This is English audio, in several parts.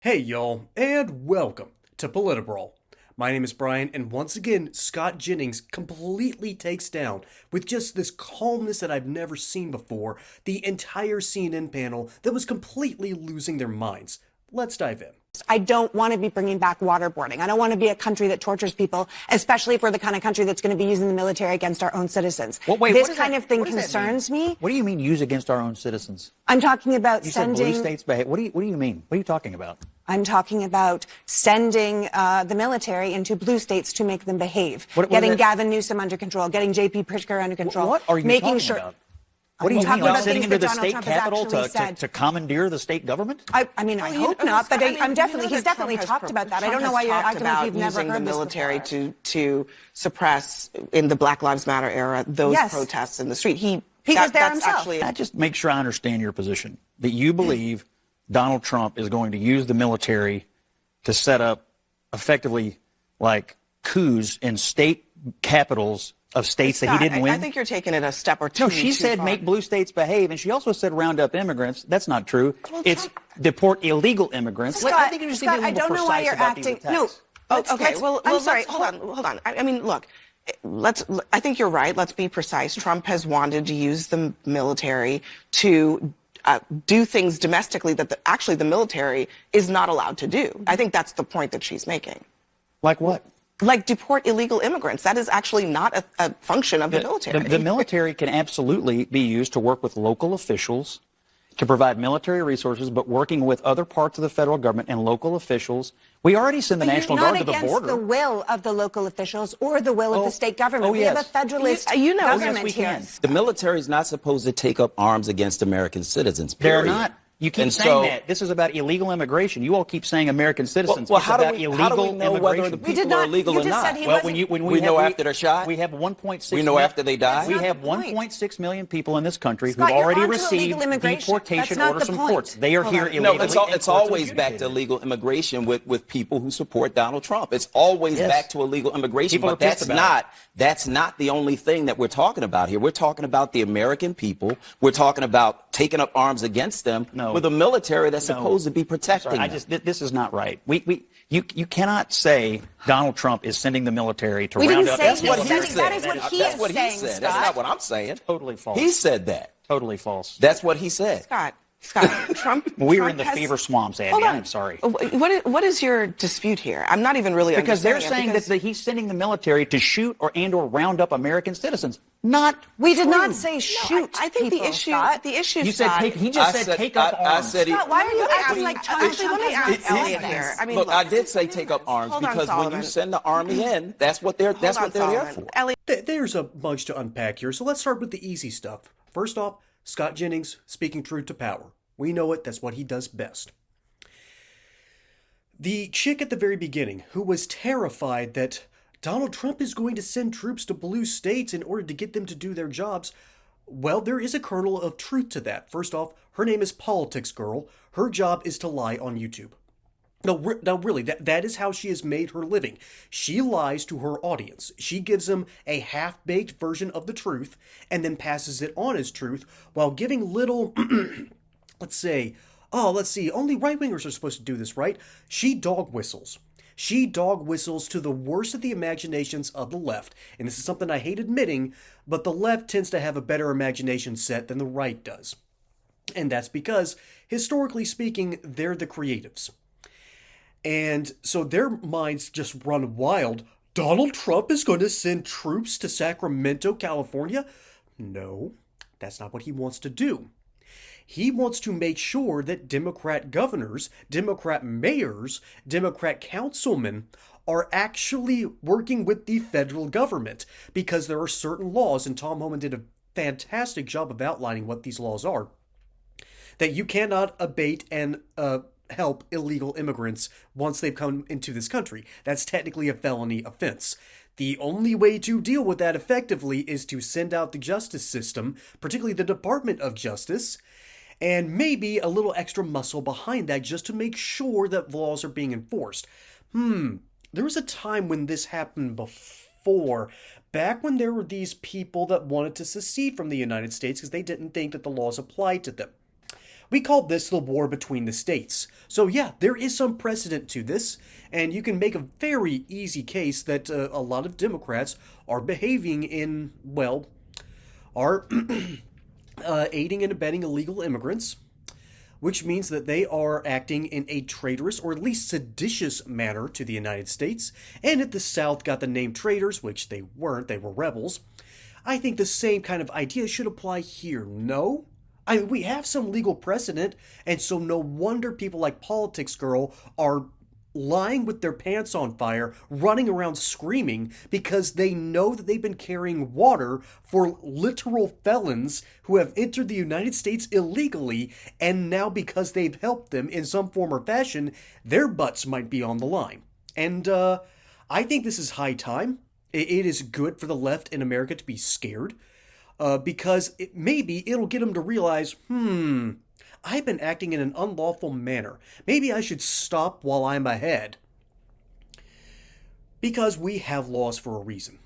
Hey y'all, and welcome to Politibrawl. My name is Brian, and once again, Scott Jennings completely takes down, with just this calmness that I've never seen before, the entire CNN panel that was completely losing their minds. Let's dive in. I don't want to be bringing back waterboarding. I don't want to be a country that tortures people, especially if we're the kind of country that's going to be using the military against our own citizens. This kind of thing concerns me. What do you mean use against our own citizens? I'm talking about You sending... said blue states behave. What do you mean? What are you talking about? I'm talking about sending the military into blue states to make them behave. Getting Gavin Newsom under control, getting J.P. Pritzker under control. What are you making talking sure about? What do you mean? Like sitting into the state capitol to to commandeer the state government? I hope not, but he's definitely talked about that. I don't know why you're acting like you've never heard using the this military before. to suppress, in the Black Lives Matter era, those protests in the street. He was there himself. I just make sure I understand your position. That you believe Donald Trump is going to use the military to set up effectively like coups in state capitals of states that he didn't win? I think you're taking it a step or two. No, she said far. make blue states behave, and she also said round up immigrants. That's not true. Well, it's deport illegal immigrants. Scott, I think you just need to be a I little don't know precise why you're about these acting. attacks. No. Okay, I'm sorry. Hold on. I mean, look. I think you're right. Let's be precise. Trump has wanted to use the military to do things domestically that actually the military is not allowed to do. I think that's the point that she's making. Like what? Like deport illegal immigrants. That is actually not a function of the military. The military can absolutely be used to work with local officials to provide military resources, but working with other parts of the federal government and local officials. We already send the National Guard to the border. Not against the will of the local officials or the will of the state government. Yes. We have a federalist yes, government we here. can. The military is not supposed to take up arms against American citizens. They're Period. not. You keep And saying so, that. This is about illegal immigration. You all keep saying American citizens. Well, It's how do about we illegal know whether immigration. the We did people are not- illegal you or just not? said he Well, wasn't- when we know after they're shot. We have 1.6. We know after they die. We That's have not the point. 1.6 million people in this country Scott, who've you're already onto received illegal immigration. deportation That's not orders the from point. courts. They are Hold here on. illegally. No, it's and courts always are back to adjudicating. illegal immigration with people who support Donald Trump. It's always Yes. back to illegal immigration. People But are pissed about that's not the only thing that we're talking about here. We're talking about the American people. We're talking about taking up arms against them with a military that's supposed to be protecting them. This is not right. You cannot say Donald Trump is sending the military to We round didn't up. say That's he's what he sending- said. that is what he That's is what he saying, said. Scott. That's not what I'm saying. Totally false. He said that. Totally false. That's what he said. Scott, Trump. We're Trump in the has- fever swamps, Andy. Hold on. I'm sorry. What is your dispute here? I'm not even really Because they're understanding saying it, that he's sending the military to shoot or round up American citizens. Not We did not true. say No, shoot I think people, the issue. Scott. The issue. You said Scott, take. He just said take up arms. I said he. Scott, why are you acting like Donald Actually, Trump let me has ask no Elliot evidence? here. I mean, Look, I listen, did say take up arms Hold on, because when you Solomon. send the army in, that's what they're there Solomon. for. Elliot, There's a bunch to unpack here, so let's start with the easy stuff. First off, Scott Jennings speaking truth to power. We know it, that's what he does best. The chick at the very beginning, who was terrified that Donald Trump is going to send troops to blue states in order to get them to do their jobs, well, there is a kernel of truth to that. First off, her name is Politics Girl. Her job is to lie on YouTube. No, really, that is how she has made her living. She lies to her audience. She gives them a half-baked version of the truth and then passes it on as truth while giving little, let's see, only right-wingers are supposed to do this, right? She dog whistles. She dog whistles to the worst of the imaginations of the left. And this is something I hate admitting, but the left tends to have a better imagination set than the right does. And that's because, historically speaking, they're the creatives. And so their minds just run wild. Donald Trump is going to send troops to Sacramento, California? No, that's not what he wants to do. He wants to make sure that Democrat governors, Democrat mayors, Democrat councilmen are actually working with the federal government because there are certain laws, and Tom Homan did a fantastic job of outlining what these laws are, that you cannot abate and help illegal immigrants once they've come into this country. That's technically a felony offense. The only way to deal with that effectively is to send out the justice system, particularly the Department of Justice, and maybe a little extra muscle behind that just to make sure that laws are being enforced. There was a time when this happened before, back when there were these people that wanted to secede from the United States because they didn't think that the laws applied to them. We call this the war between the states. So yeah, there is some precedent to this, and you can make a very easy case that a lot of Democrats are behaving in, well, are aiding and abetting illegal immigrants, which means that they are acting in a traitorous or at least seditious manner to the United States. And if the South got the name traitors, which they weren't, they were rebels, I think the same kind of idea should apply here, no? I mean, we have some legal precedent, and so no wonder people like Politics Girl are lying with their pants on fire, running around screaming because they know that they've been carrying water for literal felons who have entered the United States illegally, and now because they've helped them in some form or fashion, their butts might be on the line. And I think this is high time. It is good for the left in America to be scared, because maybe it'll get them to realize, I've been acting in an unlawful manner. Maybe I should stop while I'm ahead. Because we have laws for a reason.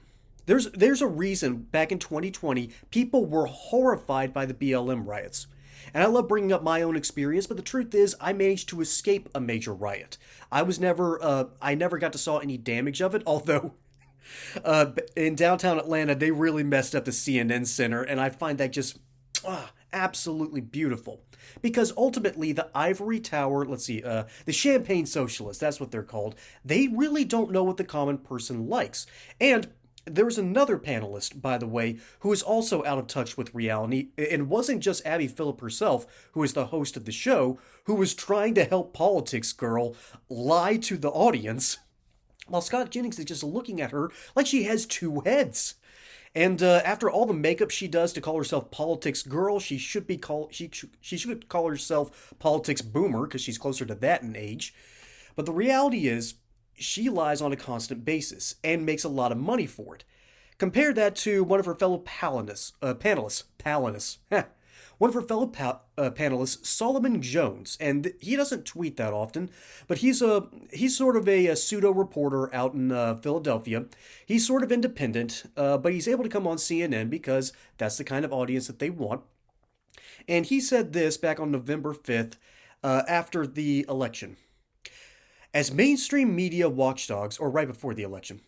There's a reason back in 2020, people were horrified by the BLM riots. And I love bringing up my own experience, but the truth is I managed to escape a major riot. I never got to saw any damage of it, although in downtown Atlanta, they really messed up the CNN Center, and I find that just absolutely beautiful. Because ultimately, the ivory tower, the champagne socialists, that's what they're called, they really don't know what the common person likes. And there was another panelist, by the way, who is also out of touch with reality, and wasn't just Abby Phillip herself, who is the host of the show, who was trying to help Politics Girl lie to the audience, while Scott Jennings is just looking at her like she has two heads. And after all the makeup she does to call herself Politics Girl, she should call herself Politics Boomer, because she's closer to that in age. But the reality is, she lies on a constant basis and makes a lot of money for it. Compare that to one of her fellow panelists, one of her fellow panelists, Solomon Jones, and he doesn't tweet that often, but he's sort of a pseudo reporter out in Philadelphia. He's sort of independent, but he's able to come on CNN because that's the kind of audience that they want. And he said this back on November 5th, after the election. As mainstream media watchdogs, or right before the election,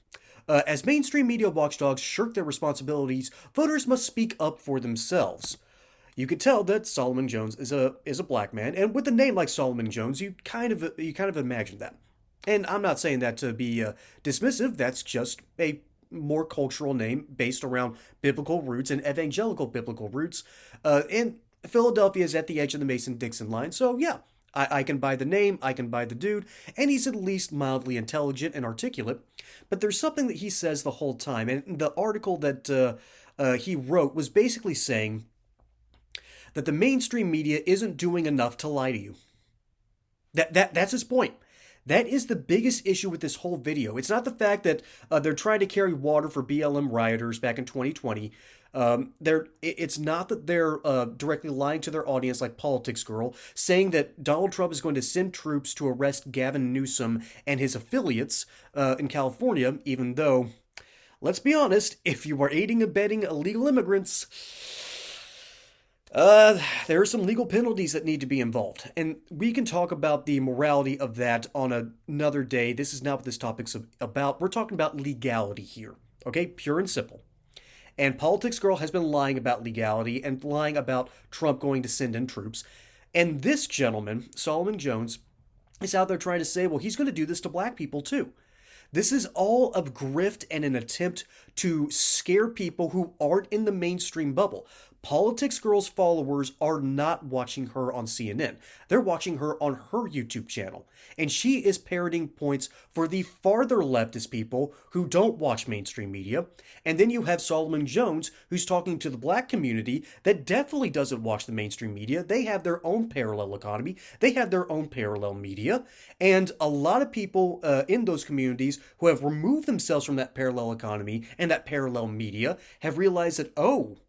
as mainstream media watchdogs shirk their responsibilities, voters must speak up for themselves. You could tell that Solomon Jones is a black man, and with a name like Solomon Jones, you kind of imagine that. And I'm not saying that to be dismissive. That's just a more cultural name based around biblical roots and evangelical biblical roots. And Philadelphia is at the edge of the Mason-Dixon line, so yeah. I can buy the name, I can buy the dude, and he's at least mildly intelligent and articulate. But there's something that he says the whole time, and the article that he wrote was basically saying that the mainstream media isn't doing enough to lie to you. That's his point. That is the biggest issue with this whole video. It's not the fact that they're trying to carry water for BLM rioters back in 2020. It's not that they're directly lying to their audience like Politics Girl, saying that Donald Trump is going to send troops to arrest Gavin Newsom and his affiliates in California, even though, let's be honest, if you are aiding and abetting illegal immigrants, there are some legal penalties that need to be involved. And we can talk about the morality of that on another day. This is not what this topic's about. We're talking about legality here, okay? Pure and simple. And Politics Girl has been lying about legality and lying about Trump going to send in troops. And this gentleman, Solomon Jones, is out there trying to say, well, he's going to do this to black people too. This is all a grift and an attempt to scare people who aren't in the mainstream bubble. Politics Girl's followers are not watching her on CNN. They're watching her on her YouTube channel. And she is parroting points for the farther leftist people who don't watch mainstream media. And then you have Solomon Jones, who's talking to the black community that definitely doesn't watch the mainstream media. They have their own parallel economy. They have their own parallel media. And a lot of people in those communities who have removed themselves from that parallel economy and that parallel media have realized that, oh,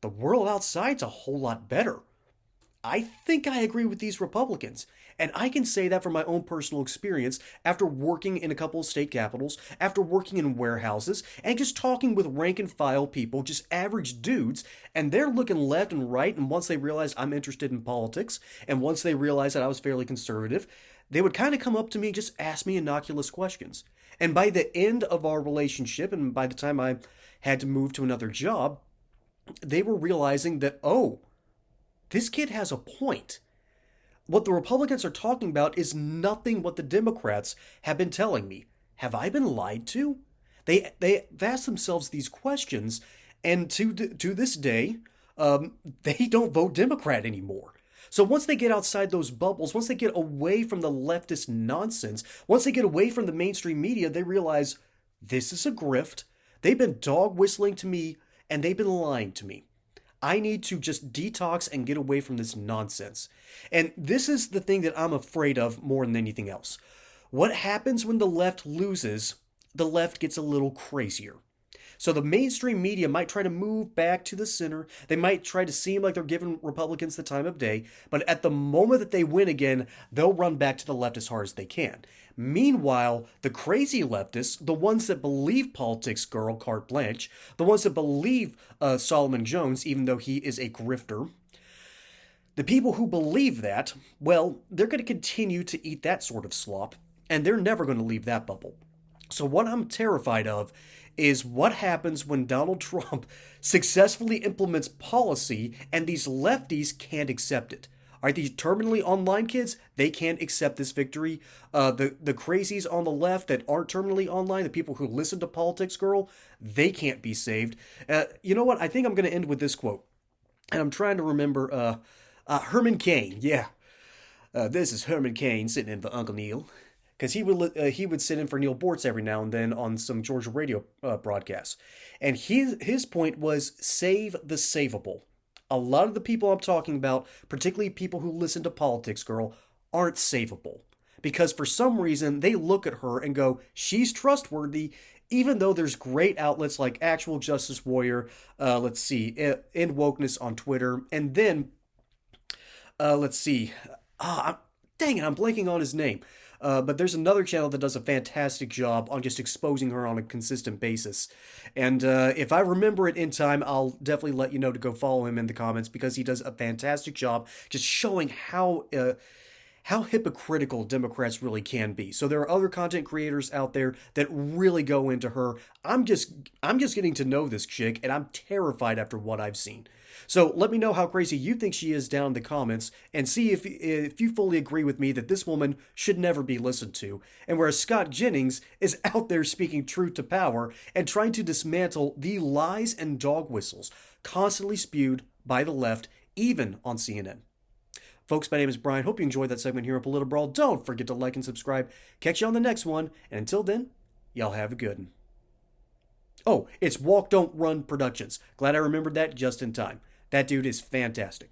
the world outside's a whole lot better. I think I agree with these Republicans. And I can say that from my own personal experience after working in a couple of state capitals, after working in warehouses, and just talking with rank and file people, just average dudes, and they're looking left and right, and once they realized I'm interested in politics, and once they realized that I was fairly conservative, they would kind of come up to me and just ask me innocuous questions. And by the end of our relationship, and by the time I had to move to another job, they were realizing that, oh, this kid has a point. What the Republicans are talking about is nothing what the Democrats have been telling me. Have I been lied to? They've asked themselves these questions, and to this day, they don't vote Democrat anymore. So once they get outside those bubbles, once they get away from the leftist nonsense, once they get away from the mainstream media, they realize this is a grift. They've been dog whistling to me, and they've been lying to me. I need to just detox and get away from this nonsense. And this is the thing that I'm afraid of more than anything else. What happens when the left loses? The left gets a little crazier. So the mainstream media might try to move back to the center. They might try to seem like they're giving Republicans the time of day. But at the moment that they win again, they'll run back to the left as hard as they can. Meanwhile, the crazy leftists, the ones that believe politics girl carte blanche, the ones that believe Solomon Jones, even though he is a grifter, the people who believe that, well, they're going to continue to eat that sort of slop, and they're never going to leave that bubble. So what I'm terrified of is what happens when Donald Trump successfully implements policy and these lefties can't accept it. All right, these terminally online kids, they can't accept this victory. The crazies on the left that aren't terminally online, the people who listen to Politics Girl, they can't be saved. You know what? I think I'm going to end with this quote. And I'm trying to remember Herman Cain. Yeah. This is Herman Cain sitting in for Uncle Neil. Because he would sit in for Neil Bortz every now and then on some Georgia radio broadcasts. And his point was save the savable. A lot of the people I'm talking about, particularly people who listen to Politics Girl, aren't savable. Because for some reason, they look at her and go, she's trustworthy, even though there's great outlets like Actual Justice Warrior, End Wokeness on Twitter, and then, dang it, I'm blanking on his name. But there's another channel that does a fantastic job on just exposing her on a consistent basis. And if I remember it in time, I'll definitely let you know to go follow him in the comments because he does a fantastic job just showing how hypocritical Democrats really can be. So there are other content creators out there that really go into her. I'm just getting to know this chick, and I'm terrified after what I've seen. So let me know how crazy you think she is down in the comments, and see if you fully agree with me that this woman should never be listened to, and whereas Scott Jennings is out there speaking truth to power and trying to dismantle the lies and dog whistles constantly spewed by the left, even on CNN. Folks, my name is Brian. Hope you enjoyed that segment here on Political Brawl. Don't forget to like and subscribe. Catch you on the next one, and until then, y'all have a good one. Oh, it's Walk Don't Run Productions. Glad I remembered that just in time. That dude is fantastic.